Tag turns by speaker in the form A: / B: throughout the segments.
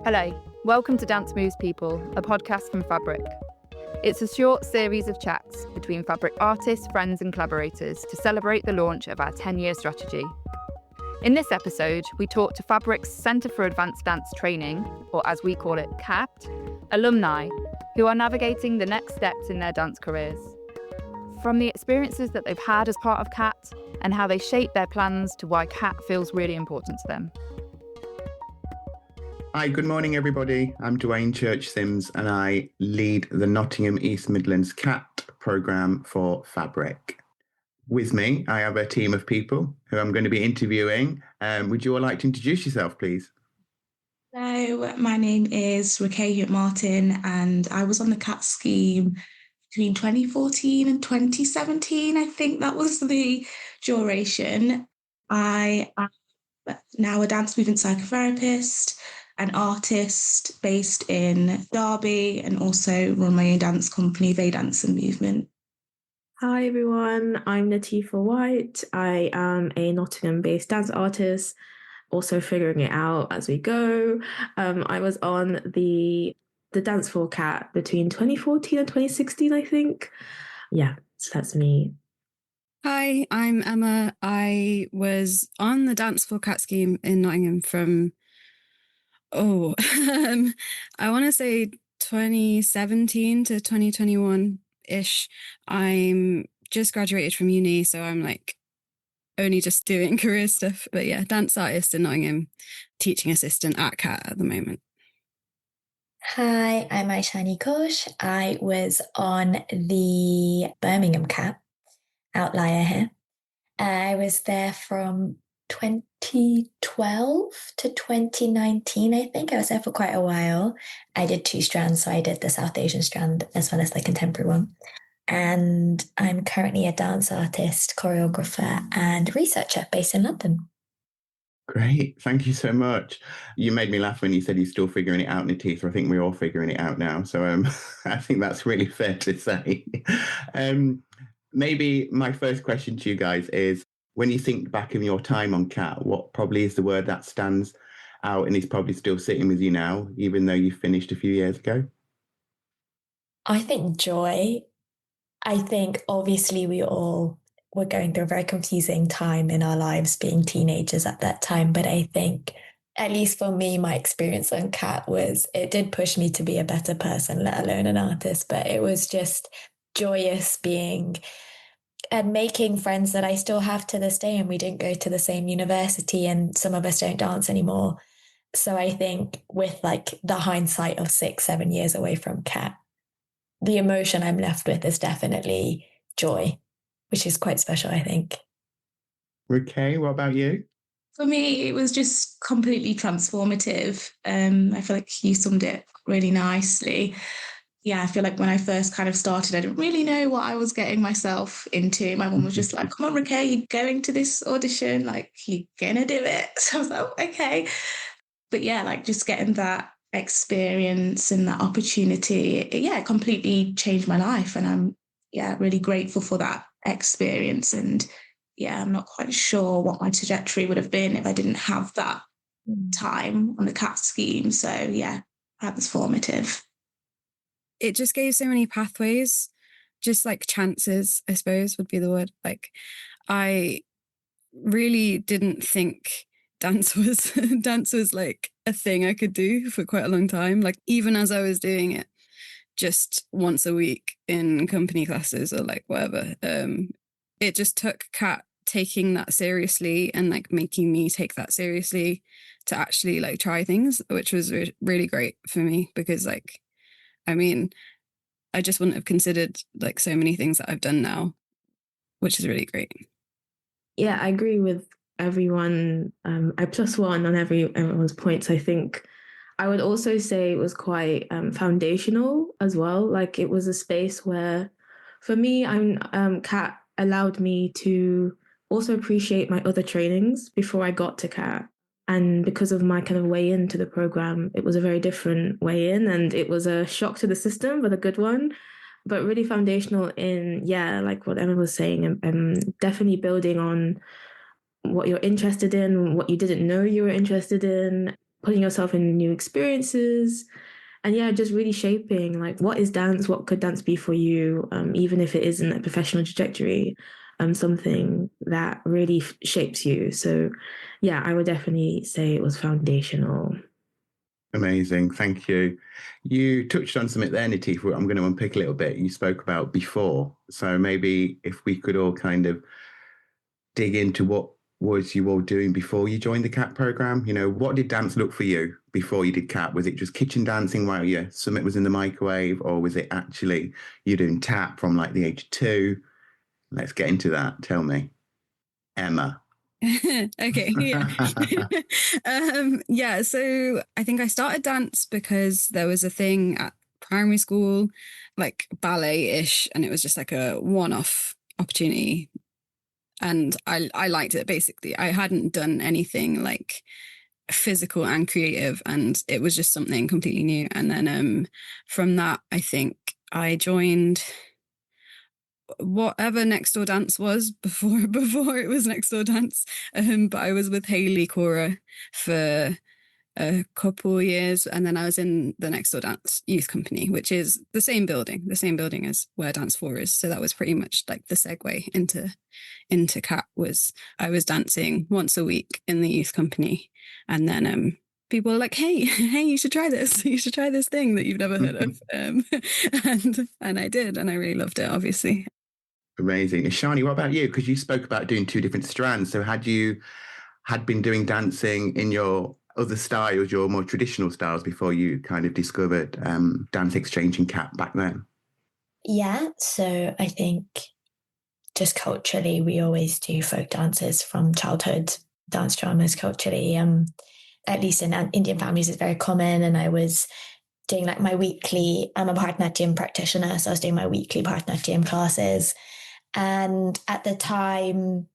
A: Hello, welcome to Dance Moves People, a podcast from Fabric. It's a short series of chats between Fabric artists, friends and collaborators to celebrate the launch of our 10-year strategy. In this episode, we talk to Fabric's Centre for Advanced Dance Training, or as we call it, CAT, alumni, who are navigating the next steps in their dance careers. From the experiences that they've had as part of CAT and how they shape their plans to why CAT feels really important to them.
B: Hi, good morning, everybody. I'm Dwayne Church-Sims and I lead the Nottingham East Midlands CAT programme for Fabric. With me, I have a team of people who I'm going to be interviewing. Would you all like to introduce yourself, please?
C: Hello, my name is Raquel Martin and I was on the CAT scheme between 2014 and 2017. I think that was the duration. I am now a dance movement psychotherapist, an artist based in Derby, and also run my own dance company, They Dance and Movement.
D: Hi everyone, I'm Latifa White. I am a Nottingham-based dance artist, also figuring it out as we go. I was on the dance floor CAT between 2014 and 2016, I think. Yeah, so that's me.
E: Hi, I'm Emma. I was on the dance floor CAT scheme in Nottingham from I want to say 2017 to 2021-ish. I'm just graduated from uni, so I'm like only just doing career stuff. But yeah, dance artist in Nottingham, teaching assistant at CAT at the moment.
F: Hi, I'm Aishani Ghosh. I was on the Birmingham CAT, outlier here. I was there from 2012 to 2019, I think. I was there for quite a while. I did 2 strands, so I did the South Asian strand as well as the contemporary one. And I'm currently a dance artist, choreographer, and researcher based in London.
B: Great, thank you so much. You made me laugh when you said you're still figuring it out, Natifa. I think we're all figuring it out now. So I think that's really fair to say. Maybe my first question to you guys is, when you think back in your time on CAT, what probably is the word that stands out and is probably still sitting with you now, even though you finished a few years ago?
F: I think joy. I think obviously we all were going through a very confusing time in our lives being teenagers at that time. But I think, at least for me, my experience on CAT was, it did push me to be a better person, let alone an artist. But it was just joyous being and making friends that I still have to this day. And we didn't go to the same university and some of us don't dance anymore. So I think with like the hindsight of 6-7 years away from CAT, the emotion I'm left with is definitely joy, which is quite special, I think.
B: Raquel, what about you?
C: For me, it was just completely transformative. I feel like you summed it really nicely. Yeah, I feel like when I first kind of started, I didn't really know what I was getting myself into. My mum was just like, come on, Raquel, you're going to this audition, like, you're gonna do it. So I was like, okay. But yeah, like just getting that experience and that opportunity, it completely changed my life. And I'm, really grateful for that experience. And I'm not quite sure what my trajectory would have been if I didn't have that time on the CAT scheme. So that was formative.
E: It just gave so many pathways, just like chances, I suppose would be the word. Like, I really didn't think dance was like a thing I could do for quite a long time. Like, even as I was doing it just once a week in company classes or like whatever, it just took CAT taking that seriously and like making me take that seriously to actually like try things, which was really great for me, because like, I mean, I just wouldn't have considered like so many things that I've done now, which is really great.
D: Yeah, I agree with everyone. I +1 on everyone's points. I think I would also say it was quite foundational as well. Like, it was a space where, for me, CAT allowed me to also appreciate my other trainings before I got to CAT. And because of my kind of way into the program, it was a very different way in, and it was a shock to the system, but a good one. But really foundational in, like what Emma was saying, and definitely building on what you're interested in, what you didn't know you were interested in, putting yourself in new experiences. And yeah, just really shaping like what is dance, what could dance be for you, even if it isn't a professional trajectory, something that really shapes you. So yeah, I would definitely say it was foundational.
B: Amazing. Thank you. You touched on something there, Natifa, I'm going to unpick a little bit. You spoke about before. So maybe if we could all kind of dig into what was you all doing before you joined the CAT program? You know, what did dance look for you before you did CAT? Was it just kitchen dancing while your summit was in the microwave, or was it actually you doing tap from like the age of 2? Let's get into that. Tell me, Emma.
E: Okay, yeah. Yeah, so I think I started dance because there was a thing at primary school, like ballet-ish, and it was just like a one-off opportunity. And I liked it, basically. I hadn't done anything like physical and creative, and it was just something completely new. And then from that, I think I joined whatever Next Door Dance was before it was Next Door Dance. But I was with Hayley Cora for a couple of years, and then I was in the Next Door Dance Youth Company, which is the same building as where Dance 4 is. So that was pretty much like the segue into CAT. Was I was dancing once a week in the youth company, and then people were like, hey, you should try this. You should try this thing that you've never heard of. And I did, and I really loved it, obviously.
B: Amazing. Shani, what about you? Because you spoke about doing 2 different strands. So had been doing dancing in your other styles, your more traditional styles, before you kind of discovered Dance Exchange and CAT back then?
F: Yeah, so I think just culturally, we always do folk dances from childhood. Dance dramas culturally, at least in Indian families, is very common. And I was doing like my weekly, I'm a Bharatanatyam practitioner, so I was doing my weekly Bharatanatyam classes. And at the time,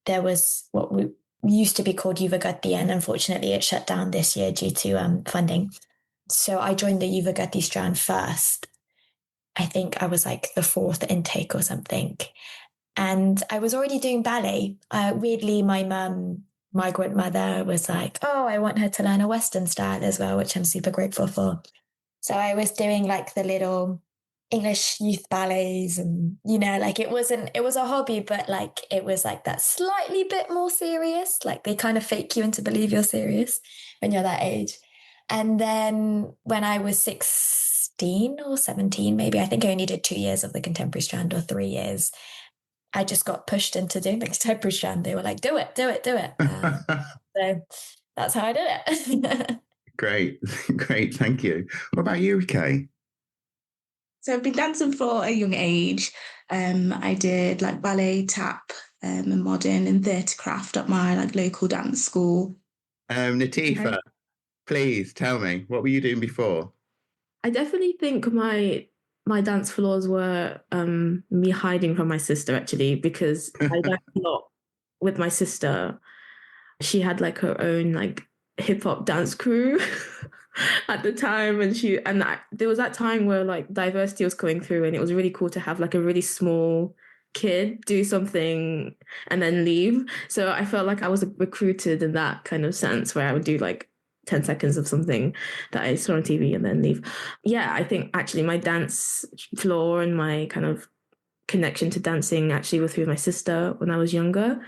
F: there was what we used to be called Yuvagati, and unfortunately it shut down this year due to funding. So I joined the Yuvagati strand first. I think I was like the 4th intake or something. And I was already doing ballet. Weirdly, my mum, migrant mother, was like, oh, I want her to learn a Western style as well, which I'm super grateful for. So I was doing like the little English youth ballets, and, you know, like it was a hobby, but like it was like that slightly bit more serious. Like they kind of fake you into believe you're serious when you're that age. And then when I was 16 or 17, maybe, I think I only did 2 years of the contemporary strand or 3 years. I just got pushed into doing the contemporary strand. They were like, do it. So that's how I did it.
B: Great. Thank you. What about you, Kay?
C: So I've been dancing for a young age. I did like ballet, tap, and modern and theatre craft at my like local dance school.
B: Natifa, please tell me, what were you doing before?
D: I definitely think my dance flaws were me hiding from my sister, actually, because I danced a lot with my sister. She had like her own like hip hop dance crew at the time, and there was that time where like diversity was coming through, and it was really cool to have like a really small kid do something and then leave. So I felt like I was recruited in that kind of sense, where I would do like 10 seconds of something that I saw on TV and then leave. Yeah, I think actually my dance floor and my kind of connection to dancing actually was through my sister when I was younger.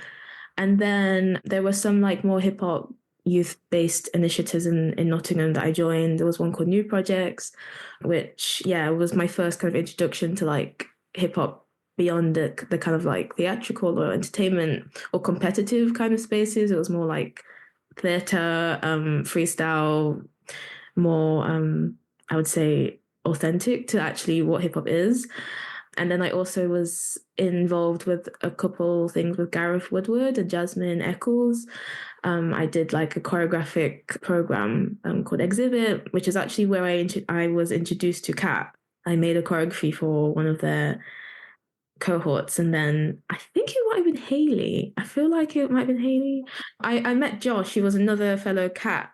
D: And then there were some like more hip hop youth-based initiatives in Nottingham that I joined. There was one called New Projects, which, yeah, was my first kind of introduction to like hip hop beyond the kind of like theatrical or entertainment or competitive kind of spaces. It was more like theatre, freestyle, more, I would say, authentic to actually what hip hop is. And then I also was involved with a couple things with Gareth Woodward and Jasmine Eccles. I did like a choreographic program called Exhibit, which is actually where I was introduced to CAT. I made a choreography for one of their cohorts, and then I think it might have been Hayley. I feel like it might have been Hayley. I met Josh, who was another fellow CAT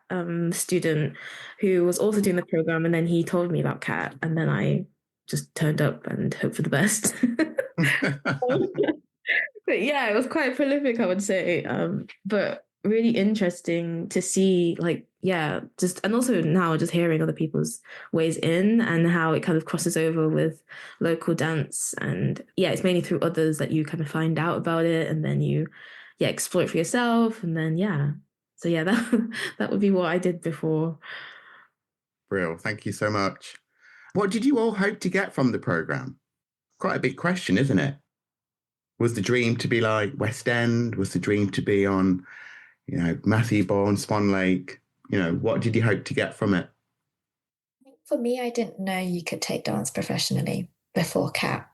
D: student who was also doing the program, and then he told me about CAT, and then I just turned up and hoped for the best. But yeah, it was quite prolific, I would say. But really interesting to see, like, yeah, just, and also now just hearing other people's ways in and how it kind of crosses over with local dance. And yeah, it's mainly through others that you kind of find out about it, and then you, yeah, explore it for yourself. And then, yeah. So yeah, that would be what I did before.
B: Brill, thank you so much. What did you all hope to get from the programme? Quite a big question, isn't it? Was the dream to be like West End? Was the dream to be on, Matthew Bourne, Swan Lake? What did you hope to get from it?
F: For me, I didn't know you could take dance professionally before CAT.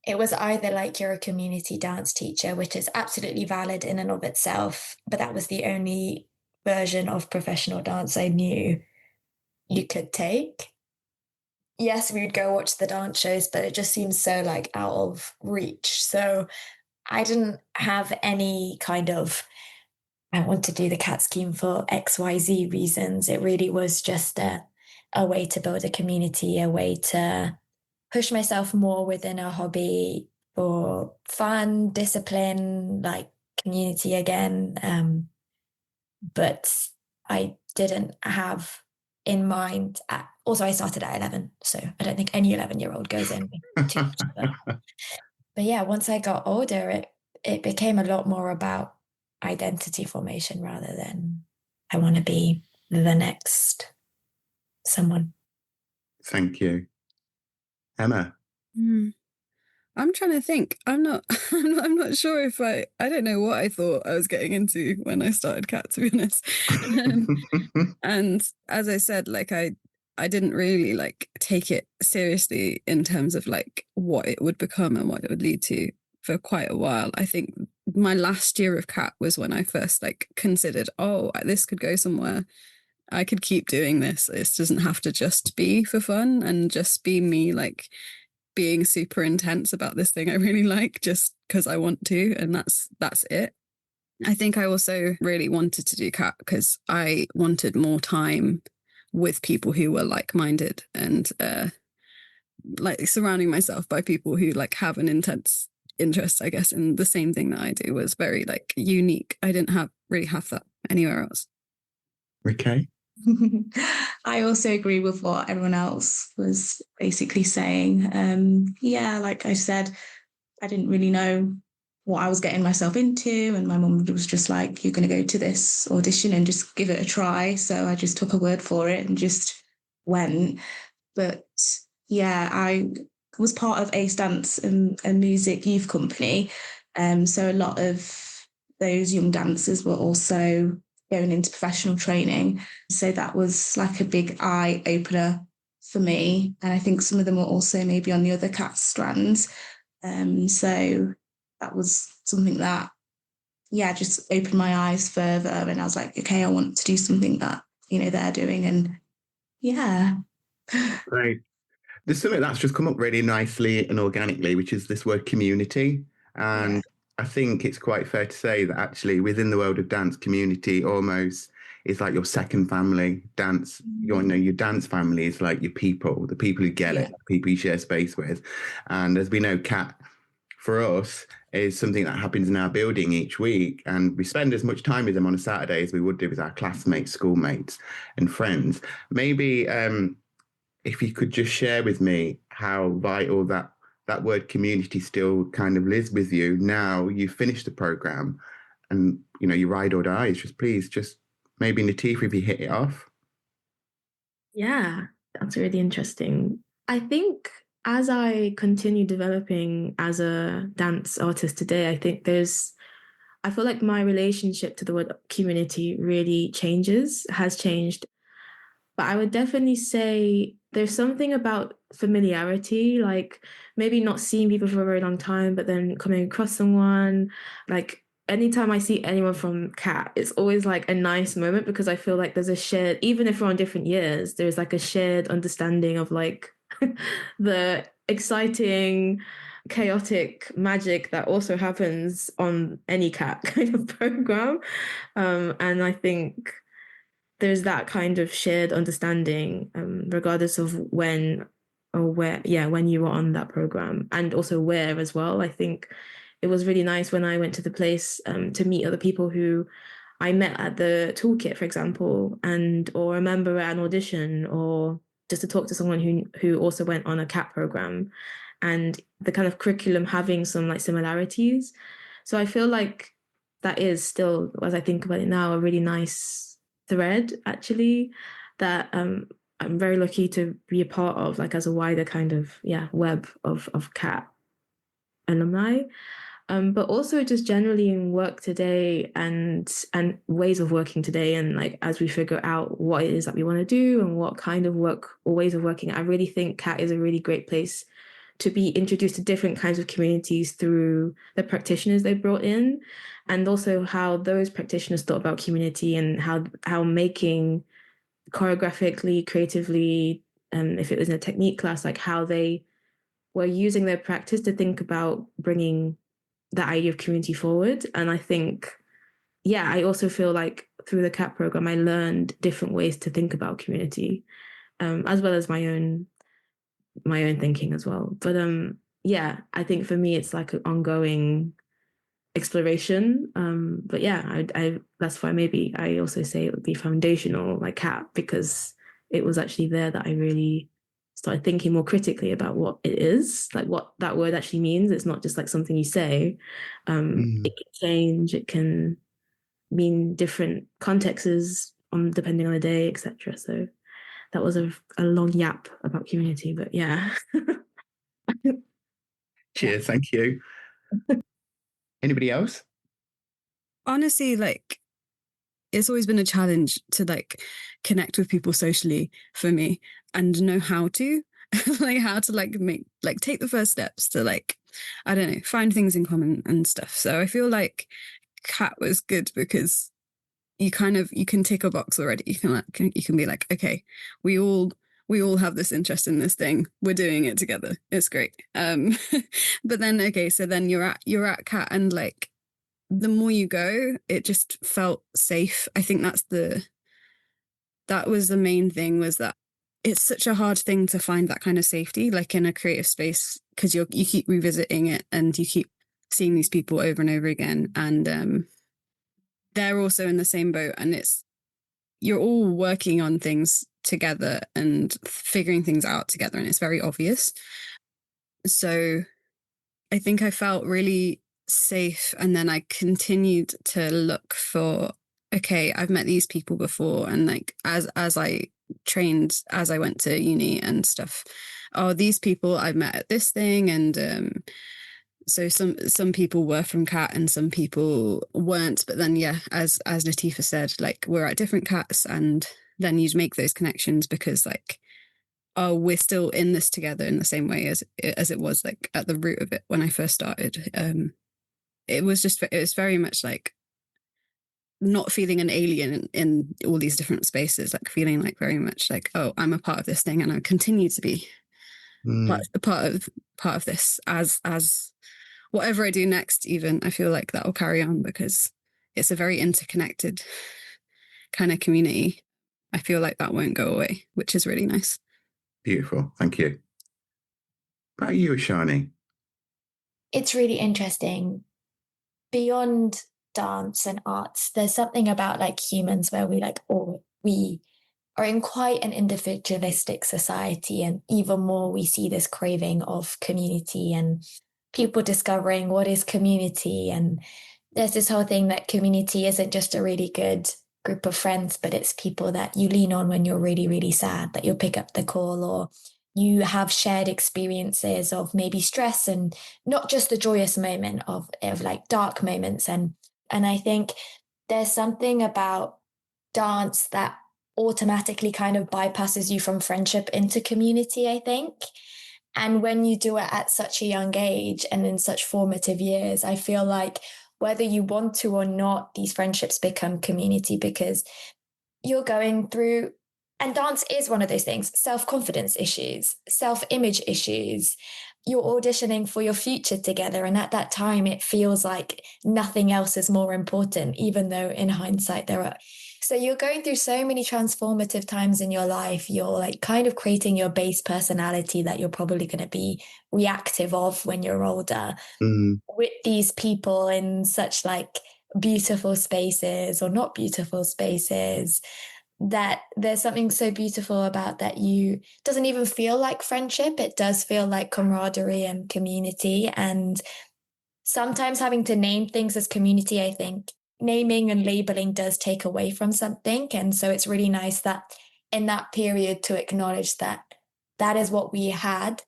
F: It was either like you're a community dance teacher, which is absolutely valid in and of itself, but that was the only version of professional dance I knew you could take. Yes, we would go watch the dance shows, but it just seems so like out of reach. So I didn't have any kind of, I want to do the CAT scheme for XYZ reasons. It really was just a way to build a community, a way to push myself more within a hobby for fun, discipline, like community again. But I didn't have in mind also I started at 11, so I don't think any 11-year-old goes in too much of that. But yeah, once I got older, it became a lot more about identity formation rather than I want to be the next someone.
B: Thank you. Emma?
E: I'm trying to think. I'm not sure if I don't know what I thought I was getting into when I started CAT, to be honest. And as I said, like I didn't really like take it seriously in terms of like what it would become and what it would lead to for quite a while. I think my last year of CAT was when I first like considered, oh, this could go somewhere. I could keep doing this. This doesn't have to just be for fun and just be me like being super intense about this thing I really like just because I want to, and that's it. I think I also really wanted to do CAT because I wanted more time with people who were like-minded and like surrounding myself by people who like have an intense interest, I guess, in the same thing that I do was very like unique. I didn't really have that anywhere else.
B: Okay.
C: I also agree with what everyone else was basically saying. Yeah, like I said, I didn't really know what I was getting myself into, and my mum was just like, you're going to go to this audition and just give it a try. So I just took her word for it and just went. But yeah, I was part of Ace Dance and Music Youth Company. So a lot of those young dancers were also going into professional training. So that was like a big eye opener for me. And I think some of them were also maybe on the other CAT strands. So that was something that, yeah, just opened my eyes further. And I was like, okay, I want to do something that, they're doing. And yeah.
B: Great. There's something that's just come up really nicely and organically, which is this word community. And yeah. I think it's quite fair to say that actually within the world of dance, community almost is like your second family. Dance, your dance family is like your people, the people who get it, the people you share space with. And as we know, CAT for us is something that happens in our building each week. And we spend as much time with them on a Saturday as we would do with our classmates, schoolmates and friends. Maybe if you could just share with me how vital that word community still kind of lives with you now you've finished the program and you ride or die. Just maybe Natif, if you hit it off.
D: Yeah, that's really interesting. I think as I continue developing as a dance artist today, I feel like my relationship to the word community really has changed. But I would definitely say there's something about familiarity, like maybe not seeing people for a very long time, but then coming across someone. Like anytime I see anyone from CAT, it's always like a nice moment because I feel like there's a shared, even if we're on different years, there's like a shared understanding of like the exciting, chaotic magic that also happens on any CAT kind of program. And I think there's that kind of shared understanding, regardless of when or where, when you were on that program, and also where as well. I think it was really nice when I went to the place to meet other people who I met at the toolkit, for example, or a member at an audition, or just to talk to someone who also went on a CAT program, and the kind of curriculum having some like similarities. So I feel like that is still, as I think about it now, a really nice thread actually that I'm very lucky to be a part of, like as a wider kind of web of CAT alumni. But also just generally in work today and ways of working today, and like as we figure out what it is that we want to do and what kind of work or ways of working, I really think CAT is a really great place to be introduced to different kinds of communities through the practitioners they brought in, and also how those practitioners thought about community, and how making choreographically, creatively, if it was in a technique class, like how they were using their practice to think about bringing that idea of community forward. And I think, I also feel like through the CAT program, I learned different ways to think about community, as well as my own thinking as well. But I think for me, it's like an ongoing exploration. But I that's why maybe I also say it would be foundational, like CAT, because it was actually there that I really started thinking more critically about what it is, like what that word actually means. It's not just like something you say. It can change, it can mean different contexts depending on the day, etc. So that was a long yap about community, but yeah.
B: Cheers, thank you. Anybody else?
E: Honestly, like, it's always been a challenge to like connect with people socially for me, and know how to like how to like take the first steps to like, I don't know, find things in common and stuff. So I feel like CAT was good because you can tick a box already. You can be like, okay, we all have this interest in this thing. We're doing it together. It's great. But then, okay, so then you're at CAT, and like the more you go, it just felt safe. I think that was the main thing, was that it's such a hard thing to find that kind of safety, like in a creative space, because you keep revisiting it and you keep seeing these people over and over again, and they're also in the same boat, and you're all working on things together and figuring things out together, and it's very obvious. So I think I felt really safe, and then I continued to look for, okay, I've met these people before, and like as I trained, as I went to uni and stuff, these people I met at this thing, and so some people were from CAT and some people weren't, but then as Latifa said, like we're at different CATs, and then you'd make those connections because like, we're still in this together in the same way as it was like at the root of it when I first started. It was very much like not feeling an alien in all these different spaces, like feeling like very much like, I'm a part of this thing, and I continue to be part of this as whatever I do next. Even I feel like that will carry on because it's a very interconnected kind of community. I feel like that won't go away, which is really nice.
B: Beautiful, thank you. How about you, Ashani?
F: It's really interesting. Beyond dance and arts, there's something about like humans where we are in quite an individualistic society, and even more we see this craving of community and people discovering what is community. And there's this whole thing that community isn't just a really good group of friends, but it's people that you lean on when you're really, really sad, that you'll pick up the call, or you have shared experiences of maybe stress, and not just the joyous moment of like dark moments. And I think there's something about dance that automatically kind of bypasses you from friendship into community, I think. And when you do it at such a young age and in such formative years, I feel like whether you want to or not, these friendships become community, because you're going through, and dance is one of those things, self-confidence issues, self-image issues. You're auditioning for your future together. And at that time, it feels like nothing else is more important, even though in hindsight, there are So you're going through so many transformative times in your life. You're like kind of creating your base personality that you're probably going to be reactive of when you're older with these people in such like beautiful spaces or not beautiful spaces, that there's something so beautiful about that. You doesn't even feel like friendship. It does feel like camaraderie and community. And sometimes having to name things as community, I think naming and labeling does take away from something. And so it's really nice that in that period to acknowledge that that is what we had.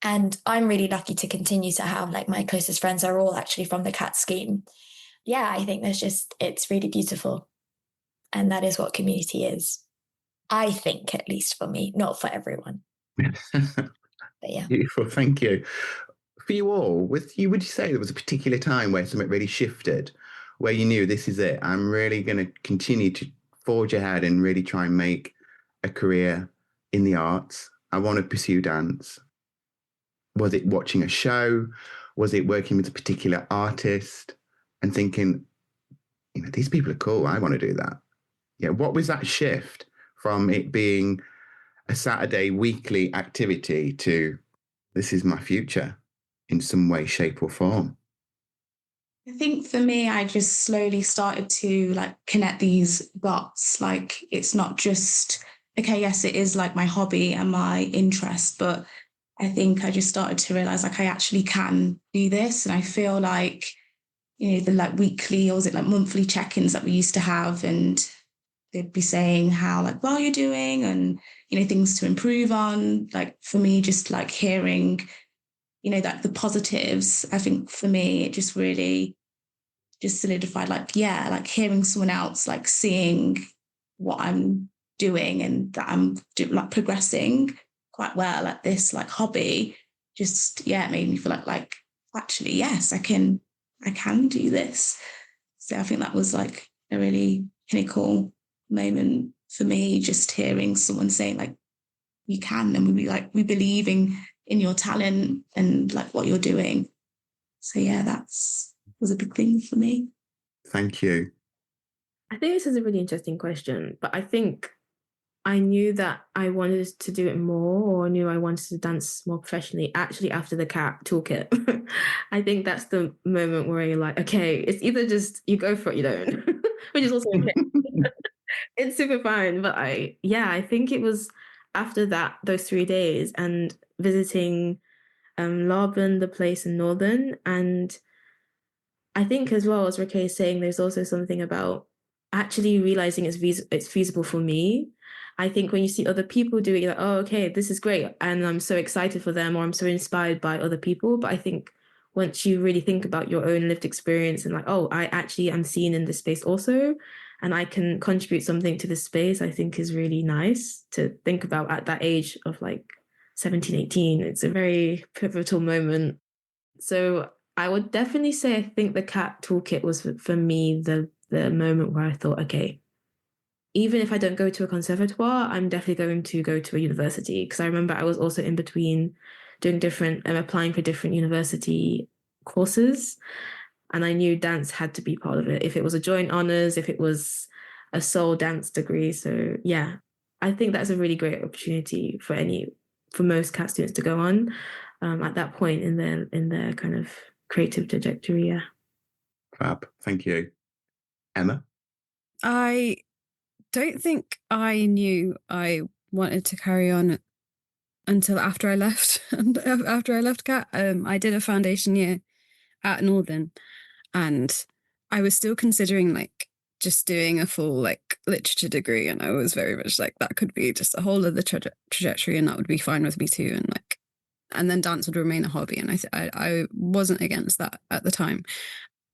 F: And I'm really lucky to continue to have, like, my closest friends are all actually from the CAT scheme. Yeah, I think it's really beautiful. And that is what community is. I think, at least for me, not for everyone. But yeah.
B: Beautiful, thank you. For you all, would you say there was a particular time where something really shifted, where you knew this is it? I'm really going to continue to forge ahead and really try and make a career in the arts. I want to pursue dance. Was it watching a show? Was it working with a particular artist and thinking, these people are cool, I want to do that? Yeah, what was that shift from it being a Saturday weekly activity to this is my future in some way, shape or form?
C: I think for me, I just slowly started to like connect these dots. Like, it's not just, okay, yes, it is like my hobby and my interest, but I think I just started to realize like I actually can do this. And I feel like, the like weekly, or was it like monthly check-ins that we used to have, and they'd be saying how like well you're doing and, things to improve on. Like, for me, just like hearing, that the positives, I think for me, it just really just solidified, like, yeah, like hearing someone else, like seeing what I'm doing and that I'm like progressing quite well at this like hobby, just, yeah, it made me feel like actually, yes, I can do this. So I think that was like a really pinnacle moment for me, just hearing someone saying like, you can, and we believe in your talent and like what you're doing. So yeah, was a big thing for me.
B: Thank you.
D: I think this is a really interesting question, but I think I knew that I wanted to do it more, or I knew I wanted to dance more professionally actually after the CAT toolkit. I think that's the moment where you're like, okay, it's either just you go for it, you don't, which is also okay. It's super fine. But I think it was after those 3 days and visiting Laban, the place in Northern. And I think as well, as Raquel is saying, there's also something about actually realizing it's feasible for me. I think when you see other people do it, you're like, oh, okay, this is great. And I'm so excited for them, or I'm so inspired by other people. But I think once you really think about your own lived experience and like, oh, I actually am seen in this space also, and I can contribute something to this space, I think is really nice to think about at that age of like 17, 18. It's a very pivotal moment. So I would definitely say I think the CAT toolkit was for me the moment where I thought, okay, even if I don't go to a conservatoire, I'm definitely going to go to a university. Because I remember I was also in between doing applying for different university courses. And I knew dance had to be part of it. If it was a joint honours, if it was a sole dance degree. So yeah, I think that's a really great opportunity for most CAT students to go on at that point in their kind of creative trajectory. Yeah.
B: Fab. Thank you. Emma?
E: I don't think I knew I wanted to carry on until after I left. And after I left CAT, I did a foundation year at Northern, and I was still considering like just doing a full like literature degree, and I was very much like that could be just a whole other trajectory, and that would be fine with me too, and then dance would remain a hobby, and I wasn't against that at the time.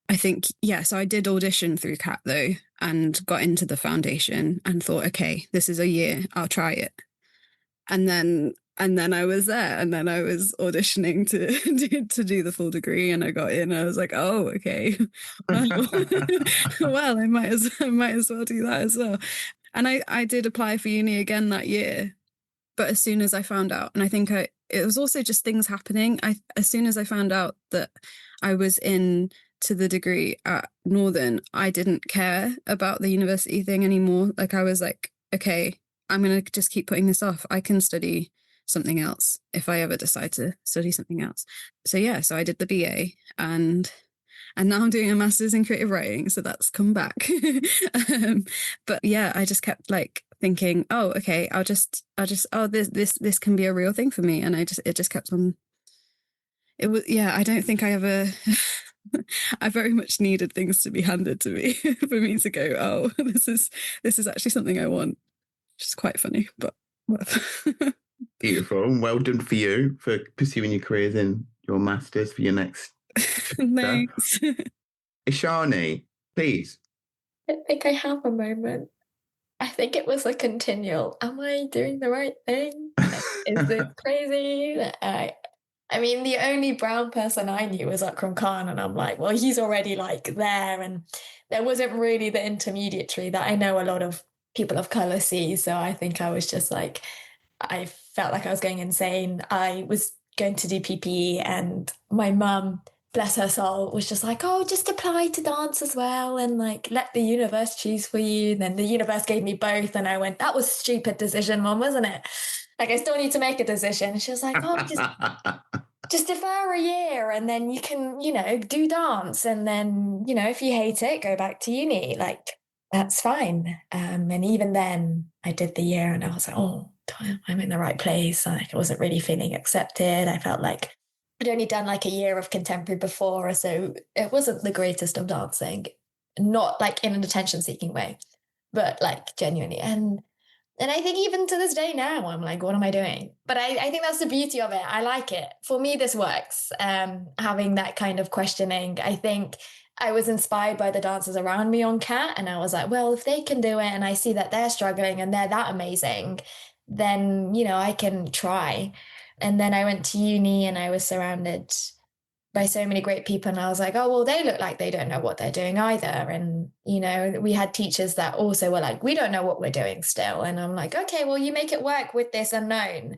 E: I think, yeah, so I did audition through CAT though, and got into the foundation and thought, okay, this is a year, I'll try it. And then I was there, and then I was auditioning to do the full degree, and I got in. And I was like, oh, okay, well, I might as well do that as well. And I did apply for uni again that year, but as soon as I found out, and I think it was also just things happening. As soon as I found out that I was in to the degree at Northern, I didn't care about the university thing anymore. Like I was like, okay, I'm going to just keep putting this off. I can study something else if I ever decide to study something else. So yeah, so I did the BA, and now I'm doing a master's in creative writing, so that's come back. But yeah, I just kept like thinking, oh, okay, I'll just oh, this can be a real thing for me, and it just kept on. It was, yeah, I don't think I ever. I very much needed things to be handed to me for me to go, oh, this is actually something I want, which is quite funny, but whatever.
B: Beautiful. Well done for you for pursuing your careers in your masters for your next.
E: Thanks.
B: Ishani, please.
F: I think I have a moment. I think it was a continual, am I doing the right thing? Is this crazy? I mean, the only brown person I knew was Akram Khan, and I'm like, well, he's already like there, and there wasn't really the intermediary that I know a lot of people of color see. So I think I was just like, I felt like I was going insane. I was going to do PPE, and my mum, bless her soul, was just like, oh, just apply to dance as well and like let the universe choose for you. And then the universe gave me both, and I went, that was a stupid decision, Mum, wasn't it? Like, I still need to make a decision. She was like, oh, just defer a year and then you can, do dance. And then, if you hate it, go back to uni. Like, that's fine. And even then I did the year and I was like, oh, I'm in the right place. I wasn't really feeling accepted. I felt like I'd only done like a year of contemporary before. So it wasn't the greatest of dancing, not like in an attention-seeking way, but like genuinely. And I think even to this day now, I'm like, what am I doing? But I think that's the beauty of it. I like it. For me, this works. Having that kind of questioning. I think I was inspired by the dancers around me on CAT. And I was like, well, if they can do it and I see that they're struggling and they're that amazing, then, I can try. And then I went to uni and I was surrounded by so many great people, and I was like, oh, well, they look like they don't know what they're doing either. And we had teachers that also were like, we don't know what we're doing still. And I'm like, okay, well, you make it work with this unknown,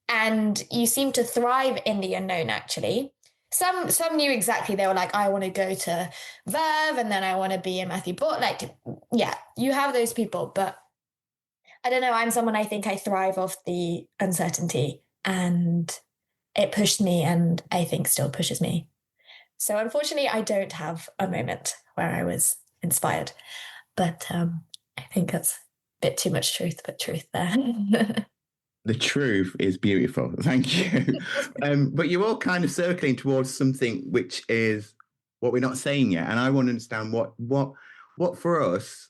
F: and you seem to thrive in the unknown. Actually, some knew exactly. They were like, I want to go to Verve, and then I want to be a Matthew Bott. Like, yeah, you have those people, but I don't know, I'm someone, I think I thrive off the uncertainty, and it pushed me, and I think still pushes me. So unfortunately, I don't have a moment where I was inspired, but I think that's a bit too much truth, but truth there.
B: The truth is beautiful. Thank you. But you're all kind of circling towards something which is what we're not saying yet. And I want to understand what for us,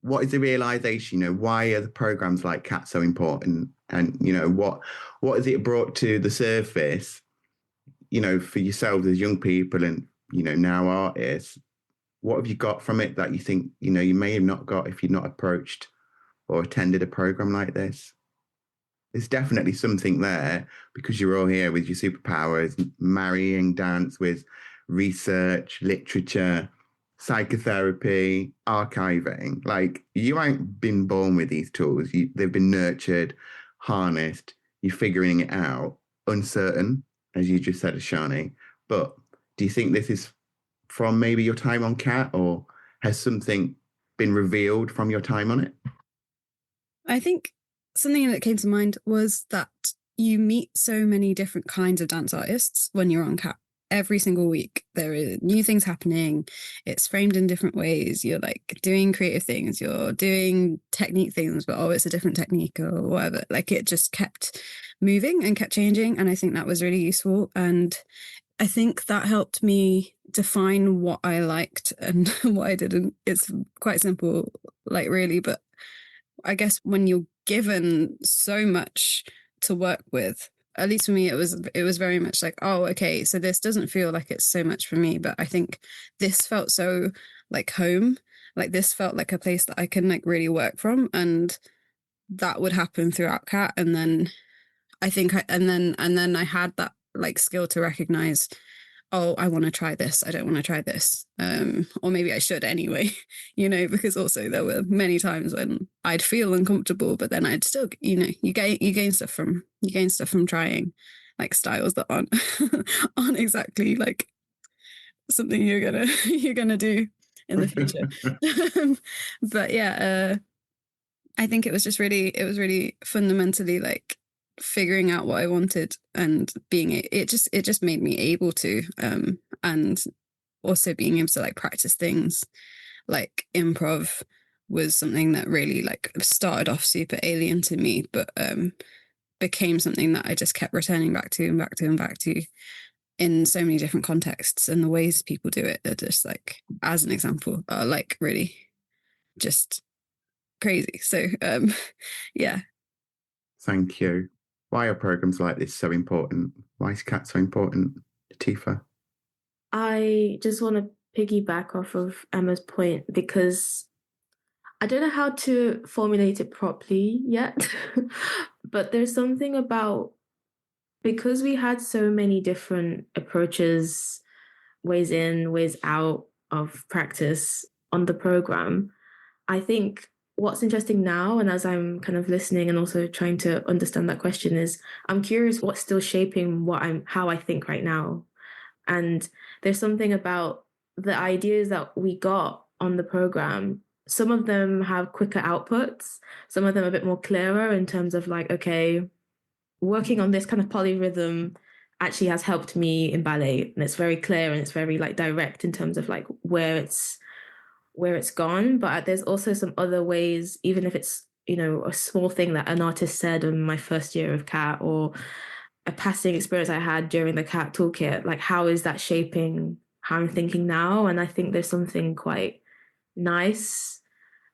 B: what is the realization, why are the programs like CAT so important? And, what has it brought to the surface, for yourselves as young people and, now artists? What have you got from it that you think, you may have not got if you'd not approached or attended a program like this? There's definitely something there because you're all here with your superpowers, marrying dance with research, literature, psychotherapy, archiving. Like, you ain't been born with these tools. They've been nurtured, harnessed. You're figuring it out, uncertain, as you just said, Ashani. But do you think this is from maybe your time on CAT, or has something been revealed from your time on it?
E: I think something that came to mind was that you meet so many different kinds of dance artists when you're on CAT. Every single week there are new things happening. It's framed in different ways. You're like doing creative things, you're doing technique things, but it's a different technique or whatever. Like, it just kept moving and kept changing, and I think that was really useful. And I think that helped me define what I liked and what I didn't. It's quite simple, like, really, but I guess when you're given so much to work with, at least for me, it was very much like, oh, okay, so this doesn't feel like it's so much for me, but I think this felt so like home. Like, this felt like a place that I can like really work from, and that would happen throughout CAT. And then I think and then I had that like skill to recognize, oh, I want to try this, I don't want to try this, or maybe I should anyway, because also there were many times when I'd feel uncomfortable, but then I'd still, you gain stuff from trying like styles that aren't exactly like something you're gonna do in the future. But yeah, I think it was really fundamentally like figuring out what I wanted and it just made me able to, and also being able to like practice things like improv was something that really like started off super alien to me, but became something that I just kept returning back to and back to and back to in so many different contexts. And the ways people do it are just like, as an example, are like really just crazy. So yeah.
B: Thank you. Why are programs like this so important? Why is CAT so important, Tifa?
D: I just want to piggyback off of Emma's point because I don't know how to formulate it properly yet, but there's something about, because we had so many different approaches, ways in, ways out of practice on the program, I think what's interesting now, and as I'm kind of listening and also trying to understand that question, is I'm curious what's still shaping how I think right now. And there's something about the ideas that we got on the program. Some of them have quicker outputs. Some of them are a bit more clearer in terms of like, okay, working on this kind of polyrhythm actually has helped me in ballet. And it's very clear and it's very like direct in terms of like where it's gone. But there's also some other ways, even if it's, a small thing that an artist said in my first year of CAT, or a passing experience I had during the CAT toolkit, like how is that shaping how I'm thinking now? And I think there's something quite nice,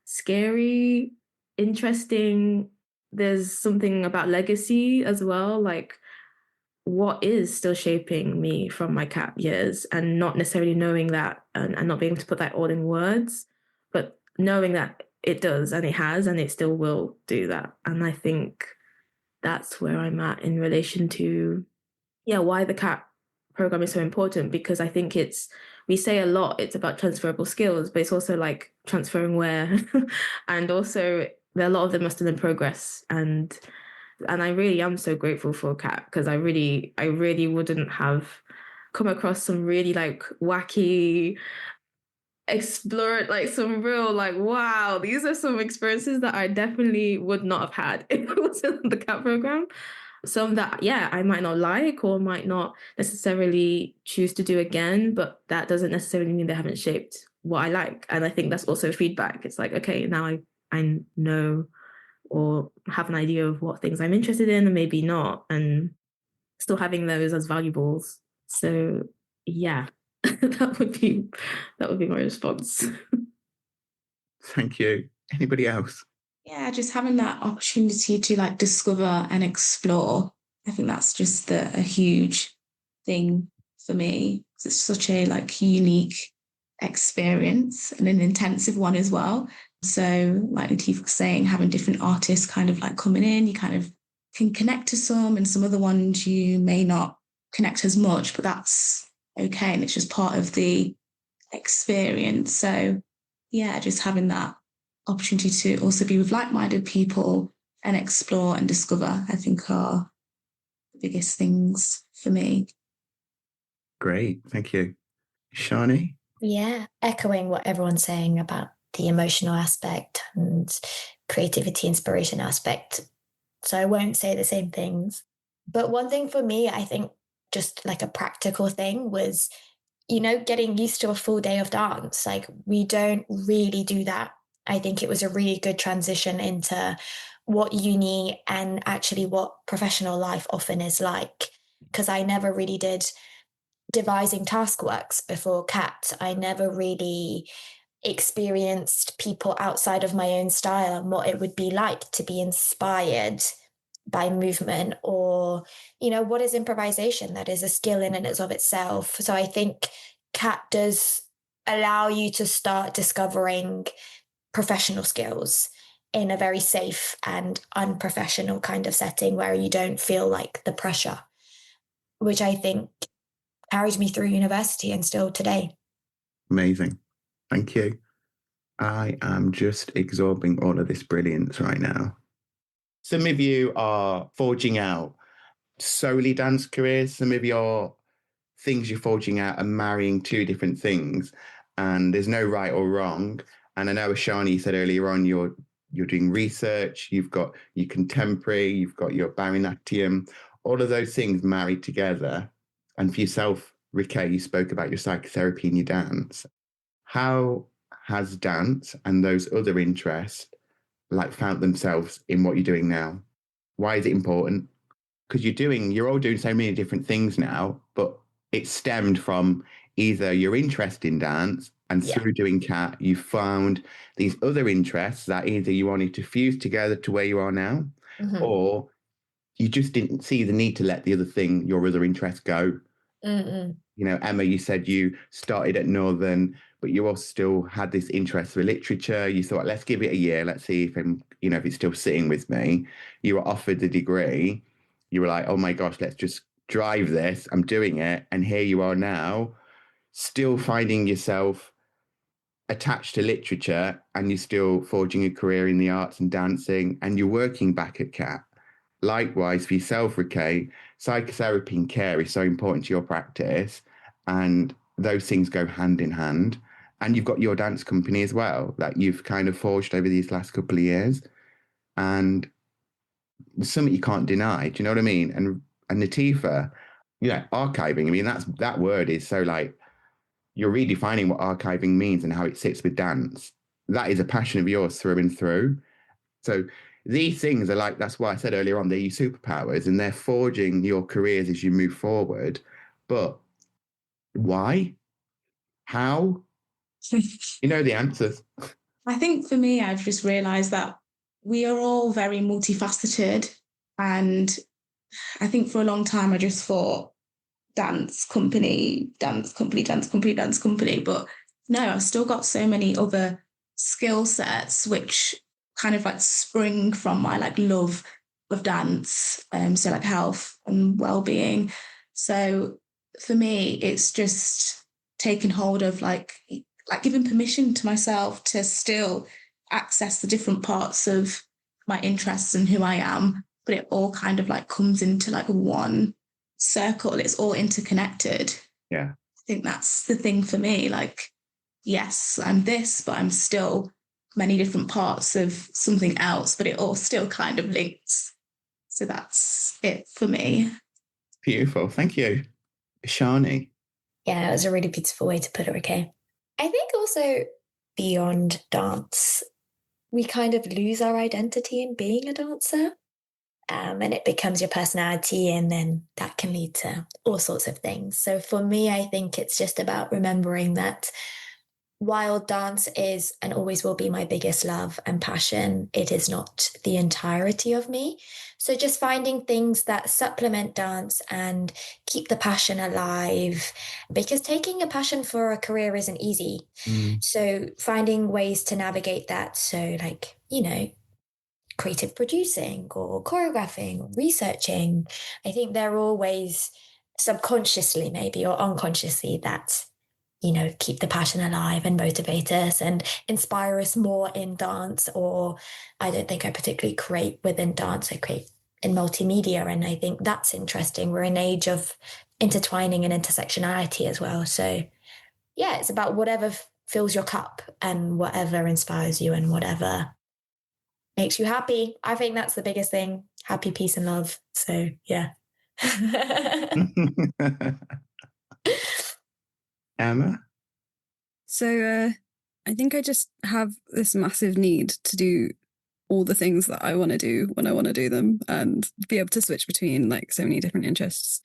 D: scary, interesting. There's something about legacy as well, like what is still shaping me from my CAT years, and not necessarily knowing that and not being able to put that all in words, but knowing that it does and it has and it still will do that. And I think that's where I'm at in relation to, why the CAT program is so important, because I think we say a lot, it's about transferable skills, but it's also like transferring where, and also a lot of them are still in progress. And I really am so grateful for CAT, because I really wouldn't have come across some really like wacky, explore like some real like, wow, these are some experiences that I definitely would not have had if it wasn't the CAT program. Some that, I might not like or might not necessarily choose to do again, but that doesn't necessarily mean they haven't shaped what I like. And I think that's also feedback. It's like, okay, now I know or have an idea of what things I'm interested in and maybe not, and still having those as valuables. So yeah, that would be my response.
B: Thank you. Anybody else?
C: Yeah, just having that opportunity to like discover and explore. I think that's just a huge thing for me. It's such a like unique experience and an intensive one as well. So like Latif was saying, having different artists kind of like coming in, you kind of can connect to some, and some other ones you may not connect as much, but that's okay. And it's just part of the experience. So yeah, just having that opportunity to also be with like-minded people and explore and discover, I think, are the biggest things for me.
B: Great, thank you. Shani?
F: Yeah, echoing what everyone's saying about the emotional aspect and creativity, inspiration aspect. So I won't say the same things. But one thing for me, I think just like a practical thing was, getting used to a full day of dance. Like we don't really do that. I think it was a really good transition into what uni and actually what professional life often is like. Because I never really did devising task works before CAT. I never really experienced people outside of my own style and what it would be like to be inspired by movement, or what is improvisation? That is a skill in and of itself. So I think CAT does allow you to start discovering professional skills in a very safe and unprofessional kind of setting where you don't feel like the pressure, which I think carried me through university and still today.
B: Amazing. Thank you. I am just absorbing all of this brilliance right now. Some of you are forging out solely dance careers. Some of you are things you're forging out and marrying two different things, and there's no right or wrong. And I know Ashani said earlier on, you're doing research, you've got your contemporary, you've got your Bharatanatyam, all of those things married together. And for yourself, Rike, you spoke about your psychotherapy and your dance. How has dance and those other interests like found themselves in what you're doing now? Why is it important? Because you're all doing so many different things now, but it stemmed from either your interest in dance, and through doing CAT, you found these other interests that either you wanted to fuse together to where you are now, or you just didn't see the need to let the other thing, your other interest go. You know, Emma, you said you started at Northern, but you also still had this interest for literature. You thought, let's give it a year. Let's see if if it's still sitting with me. You were offered the degree. You were like, oh my gosh, let's just drive this. I'm doing it. And here you are now, still finding yourself attached to literature, and you're still forging a career in the arts and dancing, and you're working back at CAT. Likewise, for yourself, Rike, psychotherapy and care is so important to your practice, and those things go hand in hand. And you've got your dance company as well that you've kind of forged over these last couple of years. And there's something you can't deny. Do you know what I mean? And Natifa, archiving. I mean, that word is so like, you're redefining what archiving means and how it sits with dance. That is a passion of yours through and through. So these things are like, that's why I said earlier on, they're your superpowers and they're forging your careers as you move forward. But why? How? You know the answers.
C: I think for me, I've just realised that we are all very multifaceted. And I think for a long time, I just thought dance company. But no, I've still got so many other skill sets which kind of like spring from my like love of dance, so like health and well-being. So for me, it's just taking hold of like giving permission to myself to still access the different parts of my interests and who I am, but it all kind of like comes into like one circle. It's all interconnected.
B: Yeah.
C: I think that's the thing for me. Like, yes, I'm this, but I'm still many different parts of something else, but it all still kind of links. So that's it for me.
B: Beautiful. Thank you. Shani.
F: Yeah, it was a really beautiful way to put it, okay. I think also beyond dance, we kind of lose our identity in being a dancer. And it becomes your personality, and then that can lead to all sorts of things. So for me, I think it's just about remembering that while dance is and always will be my biggest love and passion, it is not the entirety of me. So just finding things that supplement dance and keep the passion alive, because taking a passion for a career isn't easy. So finding ways to navigate that. So like, creative producing or choreographing, or researching. I think they're always subconsciously maybe or unconsciously that, keep the passion alive and motivate us and inspire us more in dance. Or I don't think I particularly create within dance, I create in multimedia. And I think that's interesting. We're in an age of intertwining and intersectionality as well. So yeah, it's about whatever fills your cup and whatever inspires you and whatever makes you happy. I think that's the biggest thing. Happy, peace, and love. So, yeah.
B: Emma?
E: So, I think I just have this massive need to do all the things that I want to do when I want to do them and be able to switch between like so many different interests.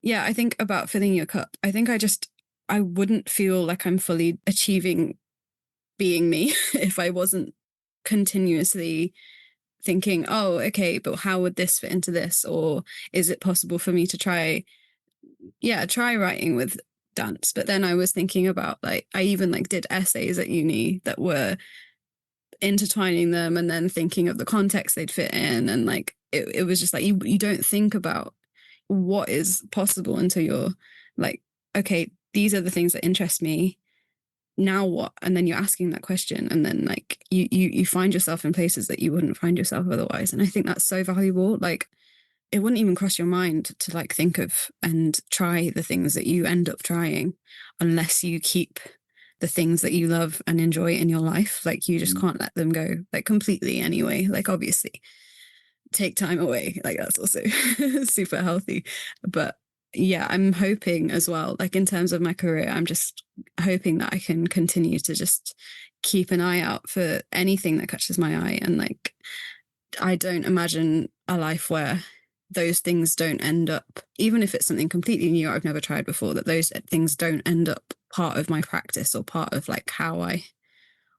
E: Yeah, I think about filling your cup. I think I wouldn't feel like I'm fully achieving being me if I wasn't continuously thinking, oh, okay, but how would this fit into this? Or is it possible for me to try writing with dance? But then I was thinking about like, I even like did essays at uni that were intertwining them and then thinking of the context they'd fit in. And like, it was just like, you don't think about what is possible until you're like, okay, these are the things that interest me. Now what? And then you're asking that question, and then like you find yourself in places that you wouldn't find yourself otherwise. And I think that's so valuable. Like it wouldn't even cross your mind to like think of and try the things that you end up trying unless you keep the things that you love and enjoy in your life. Like you just can't let them go like completely anyway. Like obviously take time away, like that's also super healthy. But yeah, I'm hoping as well, like in terms of my career, I'm just hoping that I can continue to just keep an eye out for anything that catches my eye. And like, I don't imagine a life where those things don't end up, even if it's something completely new I've never tried before, that those things don't end up part of my practice or part of like how I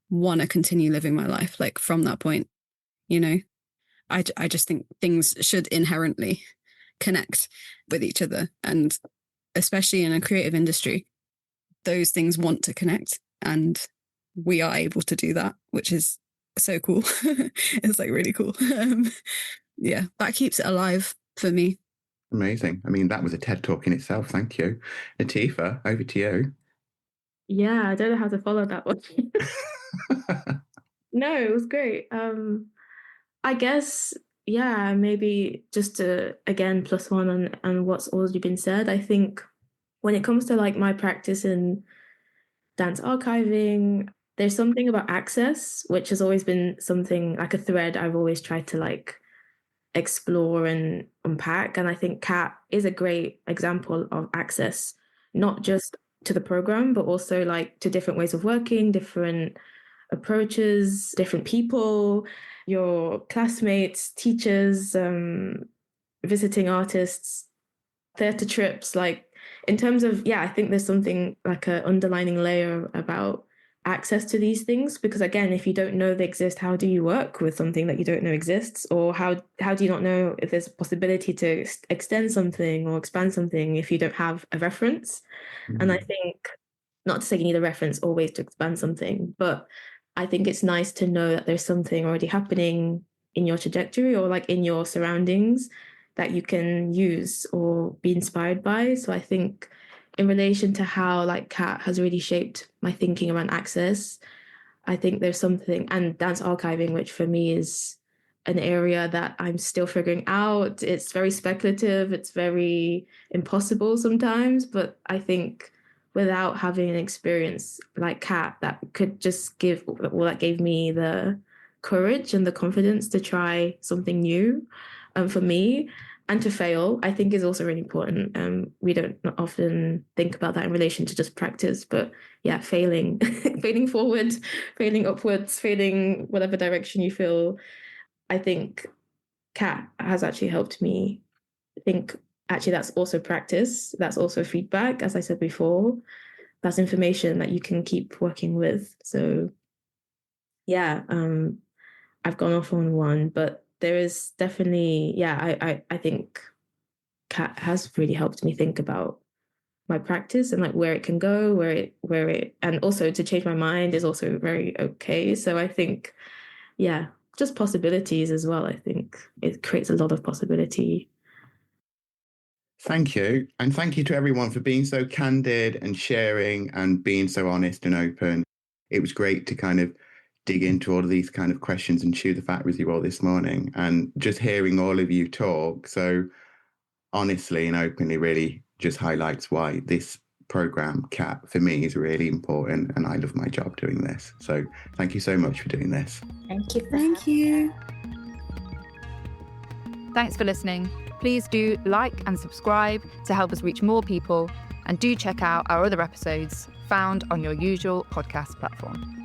E: want to continue living my life. Like from that point, you know, I just think things should inherently connect with each other. And especially in a creative industry, those things want to connect. And we are able to do that, which is so cool. It's like really cool. Yeah, that keeps it alive for me.
B: Amazing. I mean, that was a TED talk in itself. Thank you. Latifa, over to you.
D: Yeah, I don't know how to follow that one. No, it was great. I guess, yeah, maybe just to, again, plus one on what's already been said. I think when it comes to like my practice in dance archiving, there's something about access, which has always been something like a thread I've always tried to like explore and unpack. And I think Kat is a great example of access, not just to the program, but also like to different ways of working, different approaches, different people, your classmates, teachers, visiting artists, theatre trips. Like in terms of, yeah, I think there's something like an underlining layer about access to these things, because again, if you don't know they exist, how do you work with something that you don't know exists? Or how do you not know if there's a possibility to extend something or expand something if you don't have a reference? And I think, not to say you need a reference always to expand something, but I think it's nice to know that there's something already happening in your trajectory or like in your surroundings that you can use or be inspired by. So I think in relation to how like Kat has really shaped my thinking around access, I think there's something, and dance archiving, which for me is an area that I'm still figuring out. It's very speculative, it's very impossible sometimes, but I think without having an experience like Kat that could just give, well, that gave me the courage and the confidence to try something new for me, and to fail, I think is also really important. We don't often think about that in relation to just practice, but yeah, failing, failing forward, failing upwards, failing whatever direction you feel. I think Kat has actually helped me think, actually, that's also practice. That's also feedback, as I said before. That's information that you can keep working with. So yeah, I've gone off on one, but there is definitely, yeah, I think Kat has really helped me think about my practice and like where it can go, where it, and also to change my mind is also very okay. So I think, yeah, just possibilities as well. I think it creates a lot of possibility.
B: Thank you. And thank you to everyone for being so candid and sharing and being so honest and open. It was great to kind of dig into all of these kind of questions and chew the fat with you all this morning, and just hearing all of you talk so honestly and openly really just highlights why this program, Kat, for me is really important, and I love my job doing this. So thank you so much for doing this.
F: Thank you.
E: Thank you.
A: Thanks for listening. Please do like and subscribe to help us reach more people, and do check out our other episodes found on your usual podcast platform.